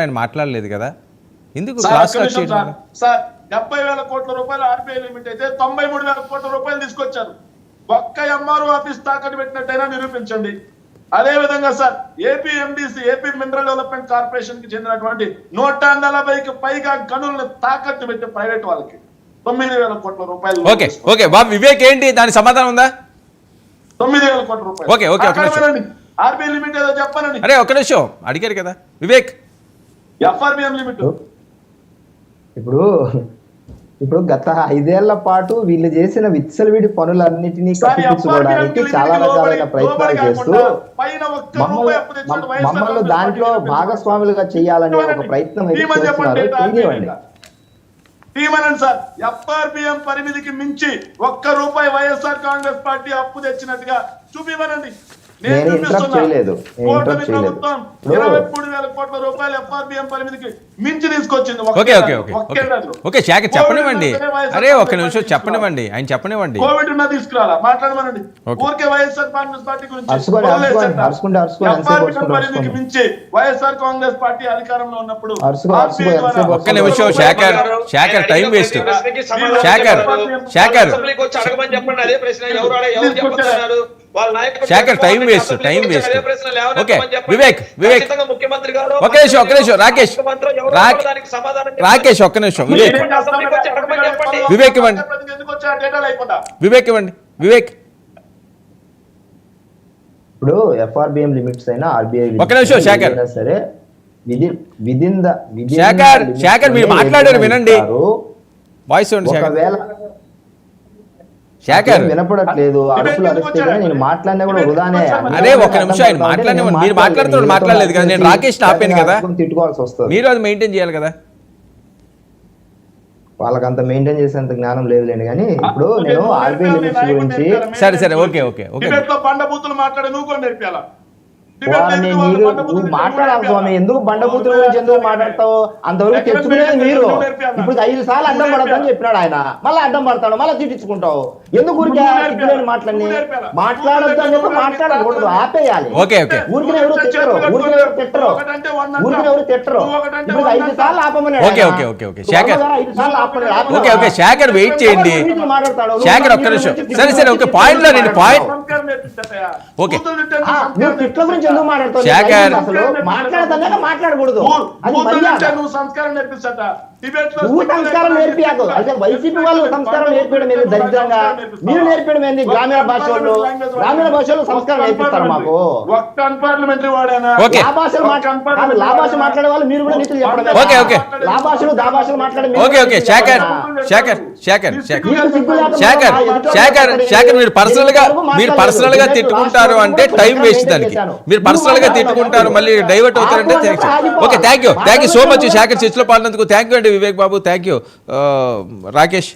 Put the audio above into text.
ఆయన మాట్లాడలేదు కదా, ఎందుకు సార్, క్రాస్ ఒక్క టాక్ నిమిషం చేయడం? సార్ 70,000 కోట్ల రూపాయలు ఆర్బీఐ లిమిట్ అయితే 93,000 కోట్ల రూపాయలు తీసుకొచ్చారు. ఒక్క ఎంఆర్ఓ ఆఫీస్ తాకట్టు పెట్టినట్టయినా నిరూపించండి. అదే విధంగా sir AP MDC AP mineral development corporation కి చెందినటువంటి 140కి పైగా గనులను తాకట్టు పెట్టి ప్రైవేట్ వాళ్ళకి 9,000 కోట్ల రూపాయలు. ఓకే ఓకే బాబు, వివేక్ ఏంటి దాని సమాధానం ఉందా? 9,000 కోట్ల రూపాయలు. ఓకే ఓకే ఒక నిమిషం, ఆర్బీఐ లిమిట్ ఏదో చెప్పానండి. అరే ఒక నిమిషం అడిగారు కదా వివేక్. ఎఫ్ఆర్బిఎం లిమిట్ ఇప్పుడు గత 5 ఏళ్ల పాటు వీళ్ళు చేసిన విచ్చలవిడి పనులన్నిటినీ కప్పిపుచ్చుకోవడానికి చాలా రకాలైన ప్రయత్నాలు చేస్తూ మమ్మల్ని దాంట్లో భాగస్వాములుగా చేయాలనే ఒక ప్రయత్నం అయితే చేస్తున్నారు. సార్ ఎఫ్ఆర్బిఎం పరిమితికి మించి ₹1 వైఎస్ఆర్ కాంగ్రెస్ పార్టీ అప్పు తెచ్చినట్టుగా చూపిమనండి. నేను ఇంట్రప్ట్ చేయలేదు. 23,000 కోట్ల రూపాయలు ఎఫ్ఆర్బిఎం పరిమితికి మించి తీసుకొచ్చింది. Okay okay okay okay Shekhar చెప్పనివ్వండి. అరే ఒక్క నిమిషం చెప్పనివ్వండి, ఆయన చెప్పనివ్వండి. కోవిడ్ ఉన్న తీసుకురాలా మాట్లాడమనండి. ఊరికే వైఎస్ఆర్ కాంగ్రెస్ పార్టీ గురించి పరిమితికి మించి వైఎస్ఆర్ కాంగ్రెస్ పార్టీ అధికారంలో ఉన్నప్పుడు ఒక్క నిమిషం Shekhar, Shekhar time waste. Shekhar Shekhar Shekhar time waste, time waste. Okay Vivek Vivek ఒక్క నిమిషం, ఒక్క నిమిషం రాకేష్, రాకేష్ ఒక్క నిమిషం. వివేక్ వివేక్ ఇవ్వండి, వివేక్ ఇవ్వండి వివేక్. ఇప్పుడు ఎఫ్ఆర్బిఎం లిమిట్స్ అయినా ఆర్బీఐ ఒక్క నిమిషం శేఖర్ సరే విదిన్ ద శేఖర్ శేఖర్ మీరు మాట్లాడారు వినండి, వాయిస్ ఒకవేళ శేఖర్ వినపడట్లేదు, అరుపులు అరిస్తే నేను మాట్లాడినా కూడా వృధానే. అరే ఒక్క నిమిషం ఆయన మాట్లాడిన, మీరు మాట్లాడుతున్నాడు మాట్లాడలేదు కదా, నేను రాకేష్ ఆపాను కదా, తిట్టుకోవాల్సి వస్తుంది. మీరు అది మెయింటైన్ చేయాలి కదా. వాళ్ళకి అంత మెయింటైన్ చేసేంత జ్ఞానం లేదులేండి. కానీ ఇప్పుడు నేను ఆర్బీఐ లిమిట్స్ గురించి సరే సరే ఓకే ఓకే ఓకే బండబూతులు మాట్లాడే నువ్వు కూడా నేర్పాలా? నువ్వు మాట్లాడాలి స్వామి, ఎందుకు బండబూతుల గురించి ఎందుకు మాట్లాడతావు? అంతవరకు తెచ్చుకునేది మీరు. ఇప్పుడు 5 సార్లు అడ్డం పడతాను చెప్పినాడు ఆయన, మళ్ళీ అడ్డం పడతాడు, మళ్ళీ తిట్టించుకుంటావు. ఎందుకు ఊరికే మాట్లాడి మాట్లాడద్దు అని చెప్పి మాట్లాడకూడదు, ఆపేయాలి. ఊరికి ఎవరు తిట్టరు, ఊరికి ఎవరు తిట్టరు, ఊరికి ఎవరు తిట్టరు. ఇప్పుడు 5 సార్లు ఆపమని ఓకే ఓకే శేఖర్ వెయిట్ చేయండి. శేఖర్ ఒక్క నిమిషం, సరే సరే ఓకే పాయింట్ లో నేను పాయింట్ ఓకే తిట్ల గురించి ఎందుకు మాట్లాడతావు? అసలు మాట్లాడకూడదు. నువ్వు సంస్కారం నేర్పిస్తా, నువ్వు సంస్కారం నేర్పియాకు. అసలు వైసీపీ వాళ్ళు సంస్కారం నేర్పించడం ఏంది దరిద్రంగా? మీరు నేర్పించడం ఏంది? గ్రామీణ భాషలో సంస్కారం నేర్పిస్తారు మాకు. లా భాష మాట్లాడే వాళ్ళు మీరు కూడా నీతులు చెప్పడం. లా భాషలు దా భాషలు మాట్లాడే మీరు పర్సనల్ గా తిట్టుకుంటారు అంటే టైం వేస్ట్ దానికి. మీరు పర్సనల్ గా తిట్టుకుంటారు మళ్ళీ డైవర్ట్ అవుతారంటే okay thank you so much Shekhar చర్చలో పాల్గొన్నందుకు. థ్యాంక్ యూ అండి వివేక్ బాబు, థ్యాంక్ యూ రాకేష్.